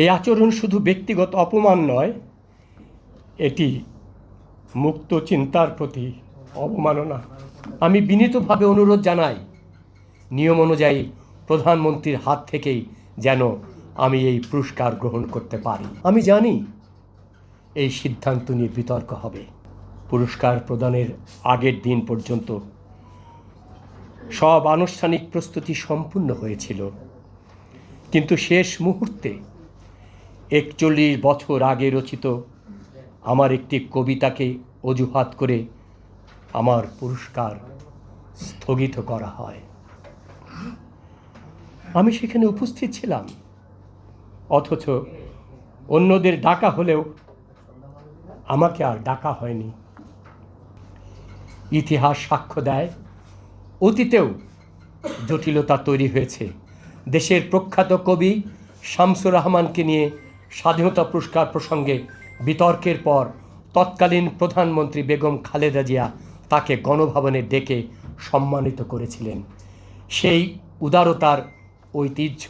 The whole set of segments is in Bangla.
এই আচরণ শুধু ব্যক্তিগত অপমান নয়, এটি মুক্ত চিন্তার প্রতি অবমাননা। আমি বিনীতভাবে অনুরোধ জানাই, নিয়ম অনুযায়ী প্রধানমন্ত্রীর হাত থেকেই যেন আমি এই পুরস্কার গ্রহণ করতে পারি। আমি জানি এই সিদ্ধান্ত নিয়ে বিতর্ক হবে। পুরস্কার প্রদানের আগের দিন পর্যন্ত সব আনুষ্ঠানিক প্রস্তুতি সম্পূর্ণ হয়েছিল, কিন্তু শেষ মুহূর্তে ৪১ বছর আগে রচিত আমার একটি কবিতাকে অজুহাত করে আমার পুরস্কার স্থগিত করা হয়। আমি সেখানে উপস্থিত ছিলাম, অথচ অন্যদের ডাকা হলেও আমাকে আর ডাকা হয়নি। ইতিহাস সাক্ষ্য দেয়, অতীতেও জটিলতা তৈরি হয়েছে। দেশের প্রখ্যাত কবি শামসুর রহমানকে নিয়ে স্বাধীনতা পুরস্কার প্রসঙ্গে বিতর্কের পর তৎকালীন প্রধানমন্ত্রী বেগম খালেদা জিয়া তাকে গণভবনে ডেকে সম্মানিত করেছিলেন। সেই উদারতার ঐতিহ্য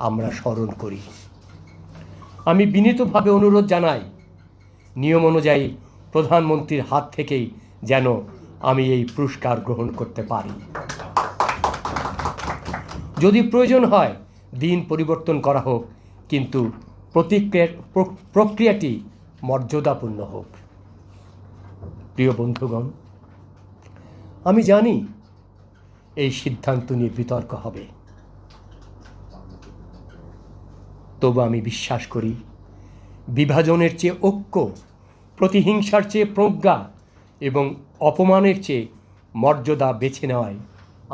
আমরা স্মরণ করি। আমি বিনীতভাবে অনুরোধ জানাই, নিয়ম অনুযায়ী প্রধানমন্ত্রীর হাত থেকেই যেন আমি এই পুরস্কার গ্রহণ করতে পারি। যদি প্রয়োজন হয় দিন পরিবর্তন করা হোক, কিন্তু প্রক্রিয়াটি মর্যাদাপূর্ণ হোক। প্রিয় বন্ধুগণ, আমি জানি এই সিদ্ধান্ত নিয়ে বিতর্ক হবে, তবু আমি বিশ্বাস করি বিভাজনের চেয়ে ঐক্য, প্রতিহিংসার চেয়ে প্রজ্ঞা এবং অপমানের চেয়ে মর্যাদা বেছে নেওয়াই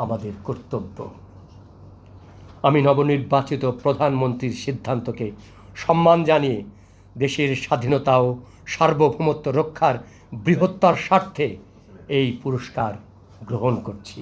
আমাদের কর্তব্য। আমি নবনির্বাচিত প্রধানমন্ত্রীর সিদ্ধান্তকে সম্মান জানিয়ে দেশের স্বাধীনতা ও সার্বভৌমত্ব রক্ষার বৃহত্তর স্বার্থে এই পুরস্কার গ্রহণ করছি।